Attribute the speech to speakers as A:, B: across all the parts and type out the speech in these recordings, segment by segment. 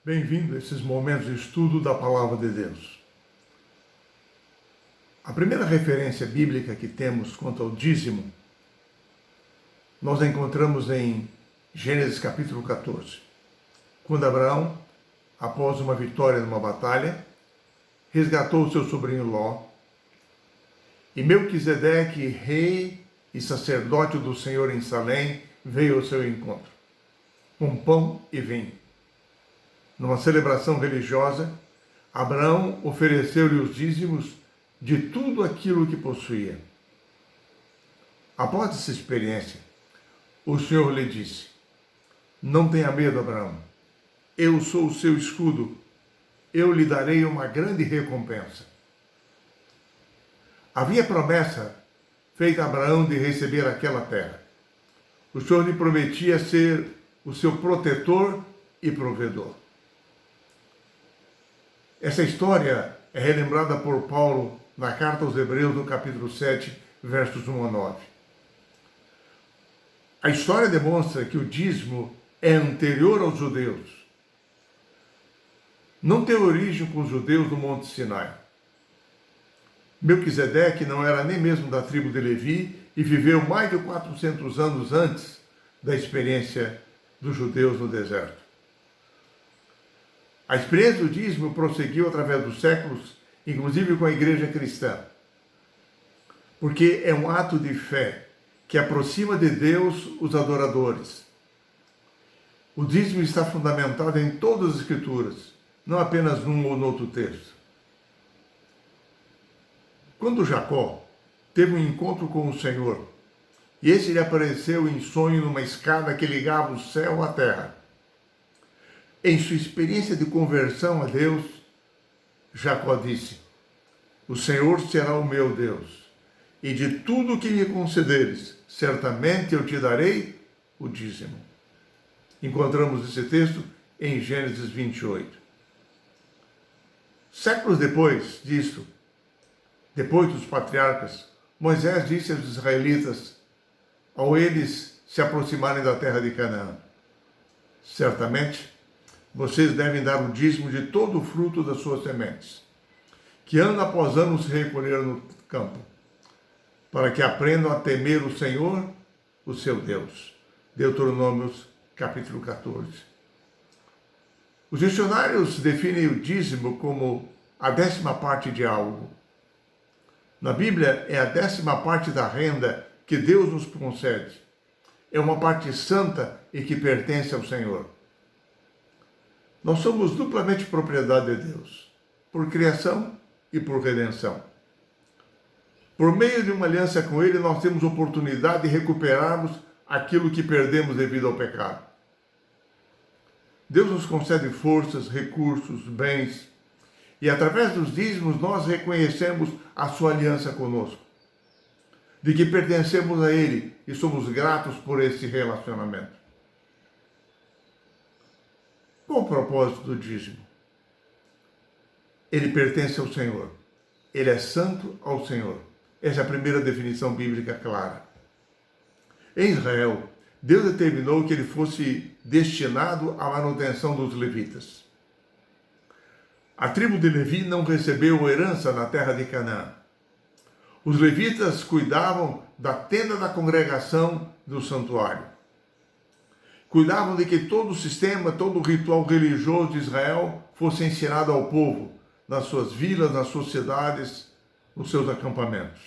A: Bem-vindo a esses momentos de estudo da Palavra de Deus. A primeira referência bíblica que temos quanto ao dízimo, nós a encontramos em Gênesis capítulo 14, quando Abraão, após uma vitória numa batalha, resgatou o seu sobrinho Ló, e Melquisedeque, rei e sacerdote do Senhor em Salém, veio ao seu encontro, com pão e vinho. Numa celebração religiosa, Abraão ofereceu-lhe os dízimos de tudo aquilo que possuía. Após essa experiência, o Senhor lhe disse: "Não tenha medo, Abraão. Eu sou o seu escudo. Eu lhe darei uma grande recompensa." Havia promessa feita a Abraão de receber aquela terra. O Senhor lhe prometia ser o seu protetor e provedor. Essa história é relembrada por Paulo na carta aos Hebreus, no capítulo 7, versos 1 a 9. A história demonstra que o dízimo é anterior aos judeus. Não tem origem com os judeus do Monte Sinai. Melquisedeque não era nem mesmo da tribo de Levi e viveu mais de 400 anos antes da experiência dos judeus no deserto. A experiência do dízimo prosseguiu através dos séculos, inclusive com a igreja cristã, porque é um ato de fé que aproxima de Deus os adoradores. O dízimo está fundamentado em todas as escrituras, não apenas num ou no outro texto. Quando Jacó teve um encontro com o Senhor, e esse lhe apareceu em sonho numa escada que ligava o céu à terra, em sua experiência de conversão a Deus, Jacó disse: "O Senhor será o meu Deus, e de tudo o que me concederes, certamente eu te darei o dízimo." Encontramos esse texto em Gênesis 28. Séculos depois disso, depois dos patriarcas, Moisés disse aos israelitas, ao eles se aproximarem da terra de Canaã: "Certamente, vocês devem dar o dízimo de todo o fruto das suas sementes, que ano após ano se recolheram no campo, para que aprendam a temer o Senhor, o seu Deus." Deuteronômios, capítulo 14. Os dicionários definem o dízimo como a 10ª parte de algo. Na Bíblia, é a 10ª parte da renda que Deus nos concede. É uma parte santa e que pertence ao Senhor. Nós somos duplamente propriedade de Deus, por criação e por redenção. Por meio de uma aliança com Ele, nós temos oportunidade de recuperarmos aquilo que perdemos devido ao pecado. Deus nos concede forças, recursos, bens, e através dos dízimos nós reconhecemos a sua aliança conosco, de que pertencemos a Ele e somos gratos por esse relacionamento. Qual o propósito do dízimo? Ele pertence ao Senhor. Ele é santo ao Senhor. Essa é a primeira definição bíblica clara. Em Israel, Deus determinou que ele fosse destinado à manutenção dos levitas. A tribo de Levi não recebeu herança na terra de Canaã. Os levitas cuidavam da tenda da congregação do santuário. Cuidavam de que todo o sistema, todo o ritual religioso de Israel fosse ensinado ao povo, nas suas vilas, nas suas cidades, nos seus acampamentos.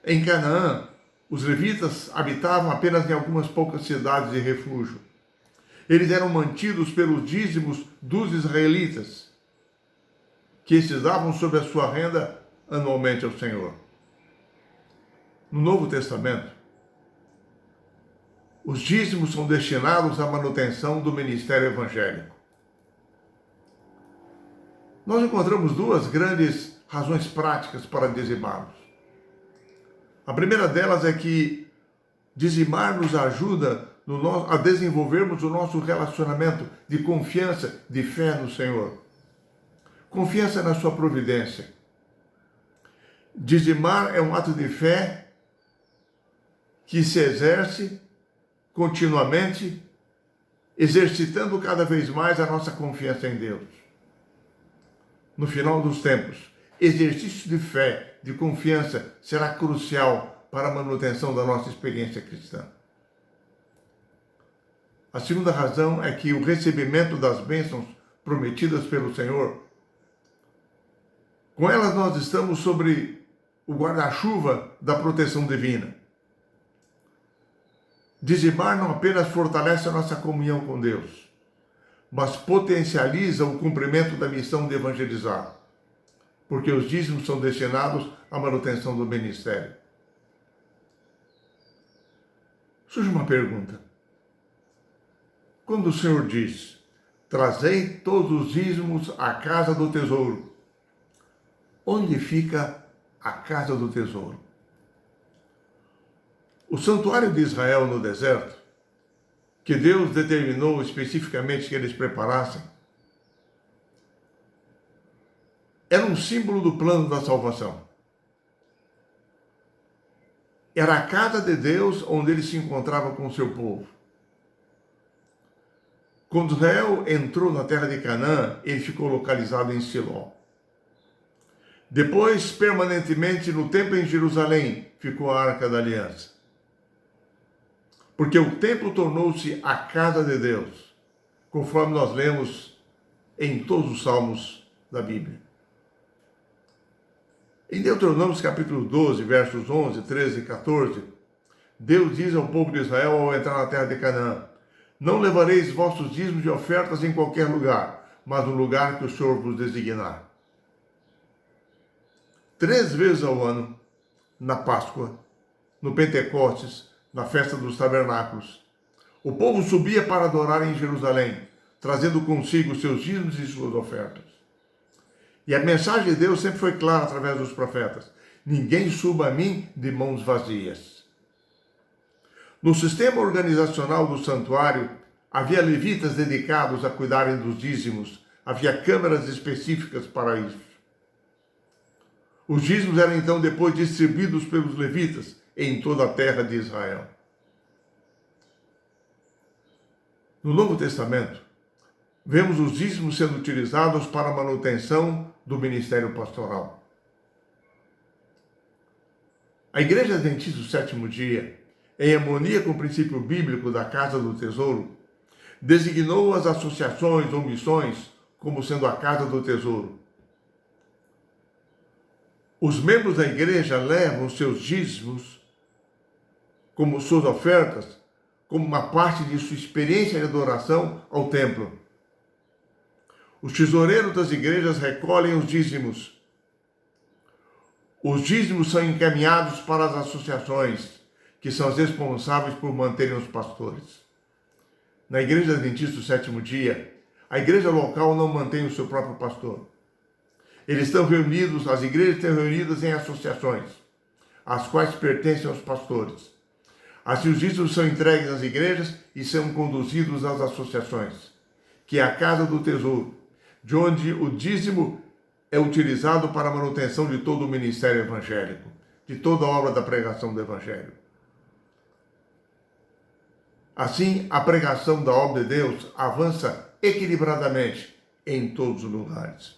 A: Em Canaã, os levitas habitavam apenas em algumas poucas cidades de refúgio. Eles eram mantidos pelos dízimos dos israelitas, que esses davam sobre a sua renda anualmente ao Senhor. No Novo Testamento, os dízimos são destinados à manutenção do ministério evangélico. Nós encontramos duas grandes razões práticas para dizimarmos. A primeira delas é que dizimar nos ajuda a desenvolvermos o nosso relacionamento de confiança, de fé no Senhor. Confiança na sua providência. Dizimar é um ato de fé que se exerce continuamente exercitando cada vez mais a nossa confiança em Deus. No final dos tempos, exercício de fé, de confiança, será crucial para a manutenção da nossa experiência cristã. A segunda razão é que o recebimento das bênçãos prometidas pelo Senhor, com elas nós estamos sobre o guarda-chuva da proteção divina. Dizimar não apenas fortalece a nossa comunhão com Deus, mas potencializa o cumprimento da missão de evangelizar, porque os dízimos são destinados à manutenção do ministério. Surge uma pergunta. Quando o Senhor diz, trazei todos os dízimos à casa do tesouro, onde fica a casa do tesouro? O santuário de Israel no deserto, que Deus determinou especificamente que eles preparassem, era um símbolo do plano da salvação. Era a casa de Deus onde ele se encontrava com o seu povo. Quando Israel entrou na terra de Canaã, ele ficou localizado em Siló. Depois, permanentemente no templo em Jerusalém, ficou a Arca da Aliança. Porque o templo tornou-se a casa de Deus, conforme nós lemos em todos os salmos da Bíblia. Em Deuteronômio capítulo 12, versos 11, 13 e 14, Deus diz ao povo de Israel ao entrar na terra de Canaã, não levareis vossos dízimos e ofertas em qualquer lugar, mas no lugar que o Senhor vos designar. 3 vezes ao ano, na Páscoa, no Pentecostes, na festa dos tabernáculos, o povo subia para adorar em Jerusalém, trazendo consigo seus dízimos e suas ofertas. E a mensagem de Deus sempre foi clara através dos profetas. Ninguém suba a mim de mãos vazias. No sistema organizacional do santuário, havia levitas dedicados a cuidarem dos dízimos. Havia câmaras específicas para isso. Os dízimos eram então depois distribuídos pelos levitas em toda a terra de Israel. No Novo Testamento, vemos os dízimos sendo utilizados para a manutenção do ministério pastoral. A Igreja Adventista do Sétimo Dia, em harmonia com o princípio bíblico da Casa do Tesouro, designou as associações ou missões como sendo a Casa do Tesouro. Os membros da igreja levam seus dízimos, como suas ofertas, como uma parte de sua experiência de adoração ao templo. Os tesoureiros das igrejas recolhem os dízimos. Os dízimos são encaminhados para as associações, que são as responsáveis por manterem os pastores. Na Igreja Adventista do Sétimo Dia, a igreja local não mantém o seu próprio pastor. Eles estão reunidos, as igrejas estão reunidas em associações, às quais pertencem os pastores. Assim, os dízimos são entregues às igrejas e são conduzidos às associações, que é a casa do tesouro, de onde o dízimo é utilizado para a manutenção de todo o ministério evangélico, de toda a obra da pregação do evangelho. Assim, a pregação da obra de Deus avança equilibradamente em todos os lugares.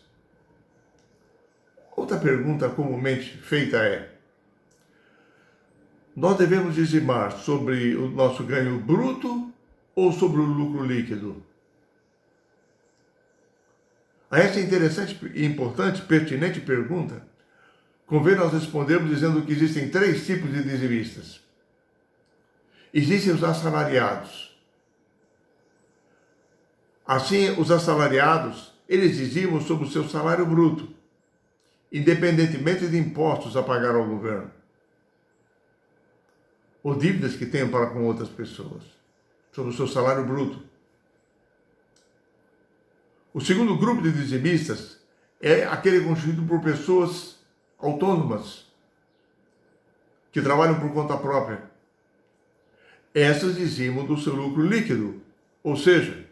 A: Outra pergunta comumente feita é: nós devemos dizimar sobre o nosso ganho bruto ou sobre o lucro líquido? A essa interessante, importante, pertinente pergunta, convém nós respondermos dizendo que existem 3 tipos de dizimistas. Existem os assalariados. Assim, os assalariados, eles dizimam sobre o seu salário bruto, independentemente de impostos a pagar ao governo, ou dívidas que tenham para com outras pessoas, sobre o seu salário bruto. O segundo grupo de dizimistas é aquele constituído por pessoas autônomas, que trabalham por conta própria. Essas dizimam do seu lucro líquido, ou seja,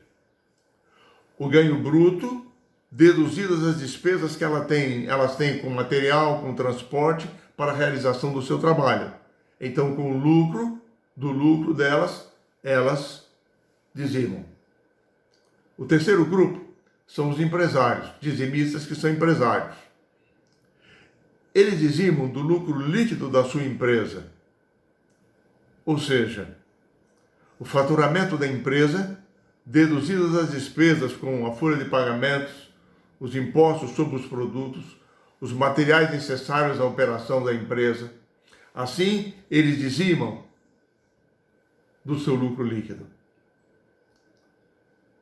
A: o ganho bruto, deduzidas as despesas que elas têm com material, com transporte, para a realização do seu trabalho. Então, com o lucro, do lucro delas, elas dizimam. O terceiro grupo são os empresários, dizimistas que são empresários. Eles dizimam do lucro líquido da sua empresa, ou seja, o faturamento da empresa, deduzidas as despesas com a folha de pagamentos, os impostos sobre os produtos, os materiais necessários à operação da empresa. Assim, eles dizimam do seu lucro líquido.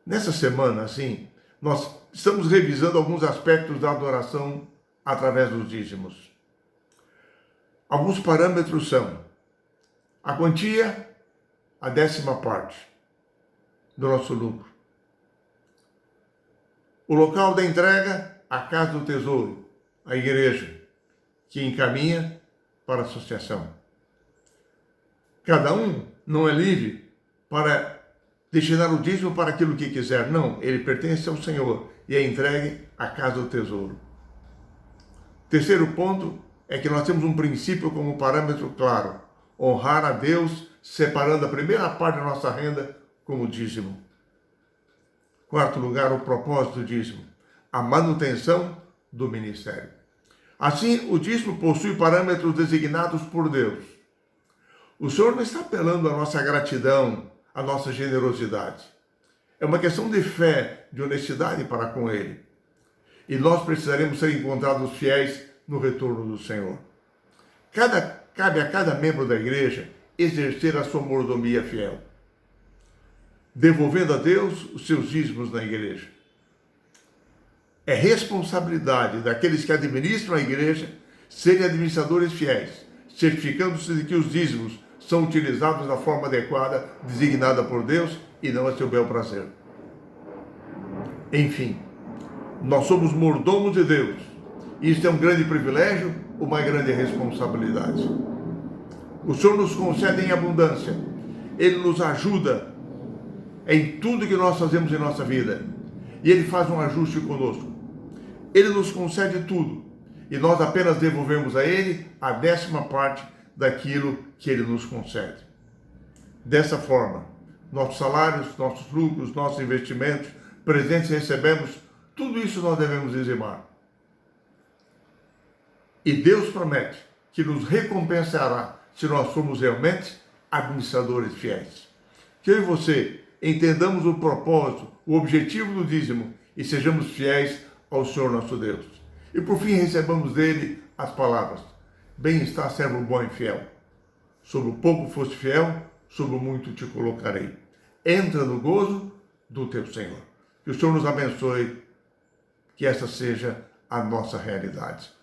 A: Nessa semana, assim, nós estamos revisando alguns aspectos da adoração através dos dízimos. Alguns parâmetros são a quantia, a 10ª parte do nosso lucro. O local da entrega, a casa do tesouro, a igreja, que encaminha para a associação. Cada um não é livre para destinar o dízimo para aquilo que quiser. Não, ele pertence ao Senhor e é entregue à casa do tesouro. Terceiro ponto é que nós temos um princípio como parâmetro claro: honrar a Deus, separando a primeira parte da nossa renda como dízimo. Quarto lugar, o propósito do dízimo: a manutenção do ministério. Assim, o dízimo possui parâmetros designados por Deus. O Senhor não está apelando à nossa gratidão, à nossa generosidade. É uma questão de fé, de honestidade para com Ele. E nós precisaremos ser encontrados fiéis no retorno do Senhor. Cabe a cada membro da igreja exercer a sua mordomia fiel, devolvendo a Deus os seus dízimos na igreja. É responsabilidade daqueles que administram a igreja serem administradores fiéis, certificando-se de que os dízimos são utilizados da forma adequada, designada por Deus e não a seu bel prazer. Enfim, nós somos mordomos de Deus. Isso é um grande privilégio, uma grande responsabilidade. O Senhor nos concede em abundância. Ele nos ajuda em tudo que nós fazemos em nossa vida. E Ele faz um ajuste conosco. Ele nos concede tudo. E nós apenas devolvemos a Ele a 10ª parte daquilo que Ele nos concede. Dessa forma, nossos salários, nossos lucros, nossos investimentos, presentes que recebemos, tudo isso nós devemos dizimar. E Deus promete que nos recompensará se nós formos realmente administradores fiéis. Que eu e você entendamos o propósito, o objetivo do dízimo e sejamos fiéis ao Senhor nosso Deus. E por fim recebamos dele as palavras: bem está, servo bom e fiel. Sobre o pouco foste fiel, sobre o muito te colocarei. Entra no gozo do teu Senhor. Que o Senhor nos abençoe, que essa seja a nossa realidade.